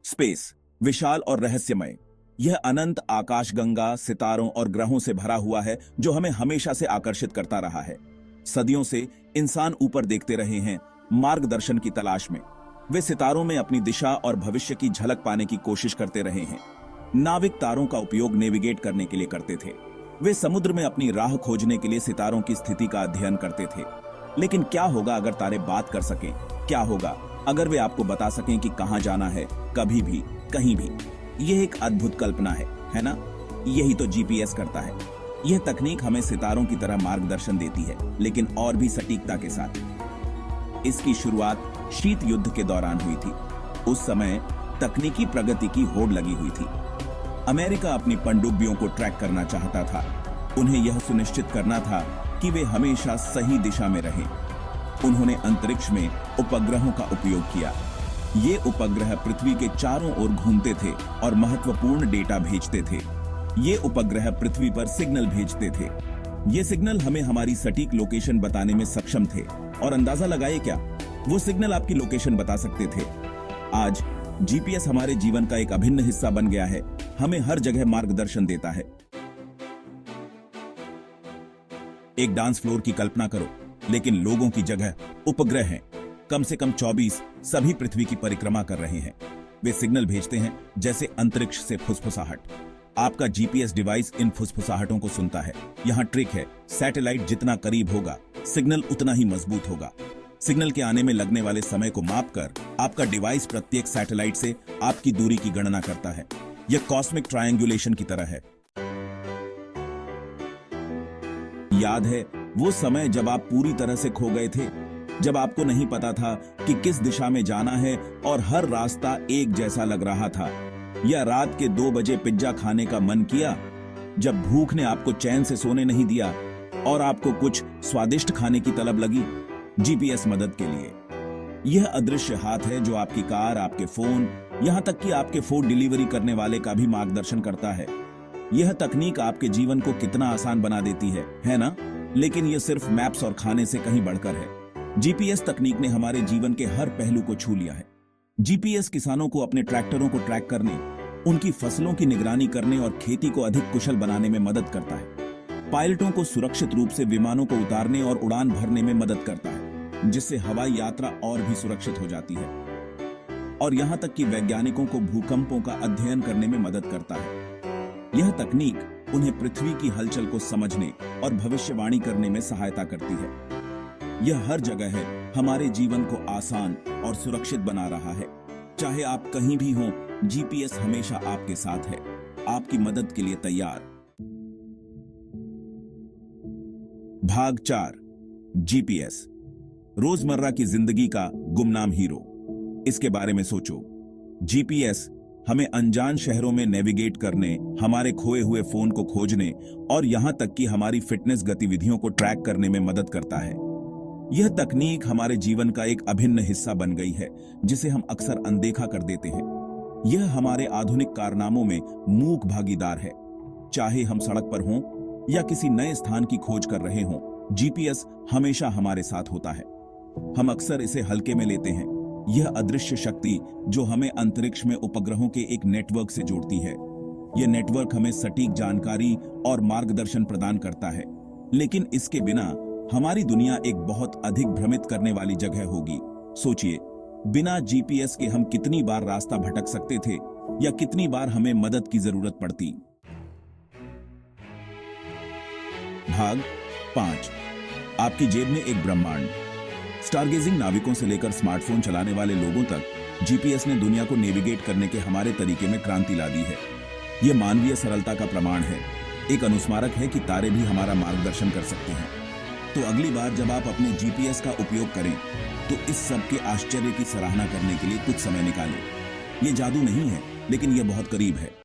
Space विशाल और रहस्यमय। यह अनंत आकाशगंगा सितारों और ग्रहों से भरा हुआ है जो हमें हमेशा से आकर्षित करता रहा है। सदियों से इंसान ऊपर देखते रहे हैं, मार्गदर्शन की तलाश में। वे सितारों में अपनी दिशा और भविष्य की झलक पाने की कोशिश करते रहे हैं। नाविक तारों का उपयोग नेविगेट करने के लिए करते थे। वे समुद्र में अपनी राह खोजने के लिए सितारों की स्थिति का अध्ययन करते थे। लेकिन क्या होगा अगर तारे बात कर सकें? क्या होगा अगर वे आपको बता सकें कि कहां जाना है, कभी भी, कहीं भी? यह एक अद्भुत कल्पना है ना? यही तो जीपीएस करता है। यह तकनीक हमें सितारों की तरह मार्गदर्शन देती है, लेकिन और भी सटीकता के साथ। इसकी शुरुआत शीत युद्ध के दौरान हुई थी। उस समय तकनीकी प्रगति की होड़ लगी हुई थी। अमेरिका अपनी पनडुब्बियों को ट्रैक करना चाहता था। उन्हें यह सुनिश्चित करना था कि वे हमेशा सही दिशा में रहें। उन्होंने अंतरिक्ष में उपग्रहों का उपयोग किया। ये उपग्रह पृथ्वी के चारों ओर घूमते थे और महत्वपूर्ण डेटा भेजते थे। ये उपग्रह पृथ्वी पर सिग्नल भेजते थे। ये सिग्नल हमें हमारी सटीक लोकेशन बताने में सक्षम थे। और अंदाजा लगाइए क्या, वो सिग्नल आपकी लोकेशन बता सकते थे। आज जीपीएस हमारे जीवन का एक अभिन्न हिस्सा बन गया है। हमें हर जगह मार्गदर्शन देता है। एक डांस फ्लोर की कल्पना करो, लेकिन लोगों की जगह उपग्रह हैं। कम से कम 24 सभी पृथ्वी की परिक्रमा कर रहे हैं। वे सिग्नल भेजते हैं जैसे अंतरिक्ष से फुसफुसाहट। आपका जीपीएस डिवाइस इन फुसफुसाहटों को सुनता है। यहां ट्रिक है, सैटेलाइट जितना करीब होगा सिग्नल उतना ही मजबूत होगा। सिग्नल के आने में लगने वाले समय को मापकर आपका डिवाइस प्रत्येक सैटेलाइट से आपकी दूरी की गणना करता है। यह कॉस्मिक ट्रायंगुलेशन की तरह है। याद है वो समय जब आप पूरी तरह से खो गए थे, जब आपको नहीं पता था कि किस दिशा में जाना है और हर रास्ता एक जैसा लग रहा था? या रात के 2 बजे पिज्जा खाने का मन किया, जब भूख ने आपको चैन से सोने नहीं दिया और आपको कुछ स्वादिष्ट खाने की तलब लगी? जीपीएस मदद के लिए। यह अदृश्य हाथ है जो आपकी कार, आपके फोन, यहां तक कि आपके फूड डिलीवरी करने वाले का भी मार्गदर्शन करता है। यह तकनीक आपके जीवन को कितना आसान बना देती है ना? लेकिन यह सिर्फ मैप्स और खाने से कहीं बढ़कर है। जीपीएस तकनीक ने हमारे जीवन के हर पहलू को छू लिया है। जीपीएस किसानों को अपने ट्रैक्टरों को ट्रैक करने, उनकी फसलों की निगरानी करने और खेती को अधिक कुशल बनाने में मदद करता है। पायलटों को सुरक्षित रूप से विमानों को उतारने और उड़ान भरने में मदद करता है, जिससे हवाई यात्रा और भी सुरक्षित हो जाती है। और यहां तक कि वैज्ञानिकों को भूकंपों का अध्ययन करने में मदद करता है। यह तकनीक उन्हें पृथ्वी की हलचल को समझने और भविष्यवाणी करने में सहायता करती है। यह हर जगह है, हमारे जीवन को आसान और सुरक्षित बना रहा है। चाहे आप कहीं भी हों, जीपीएस हमेशा आपके साथ है, आपकी मदद के लिए तैयार। भाग 4, जीपीएस, रोजमर्रा की जिंदगी का गुमनाम हीरो। इसके बारे में सोचो। जीपीएस हमें अनजान शहरों में नेविगेट करने, हमारे खोए हुए फोन को खोजने और यहां तक कि हमारी फिटनेस गतिविधियों को ट्रैक करने में मदद करता है। यह तकनीक हमारे जीवन का एक अभिन्न हिस्सा बन गई है, जिसे हम अक्सर अनदेखा कर देते हैं। यह हमारे आधुनिक कारनामों में मूक भागीदार है। चाहे हम सड़क पर हों या किसी नए स्थान की खोज कर रहे हों, जीपीएस हमेशा हमारे साथ होता है। हम अक्सर इसे हल्के में लेते हैं। यह अदृश्य शक्ति जो हमें अंतरिक्ष में उपग्रहों के एक नेटवर्क से जोड़ती है। यह नेटवर्क हमें सटीक जानकारी और मार्गदर्शन प्रदान करता है। लेकिन इसके बिना हमारी दुनिया एक बहुत अधिक भ्रमित करने वाली जगह होगी। सोचिए, बिना जीपीएस के हम कितनी बार रास्ता भटक सकते थे या कितनी बार हमें मदद की जरूरत पड़ती। भाग 5, आपकी जेब में एक ब्रह्मांड। स्टारगेजिंग नाविकों से लेकर स्मार्टफोन चलाने वाले लोगों तक जीपीएस ने दुनिया को नेविगेट करने के हमारे तरीके में क्रांति ला दी है। यह मानवीय सरलता का प्रमाण है, एक अनुस्मारक है कि तारे भी हमारा मार्गदर्शन कर सकते हैं। तो अगली बार जब आप अपने जीपीएस का उपयोग करें, तो इस सब के आश्चर्य की सराहना करने के लिए कुछ समय निकालें। यह जादू नहीं है, लेकिन यह बहुत करीब है।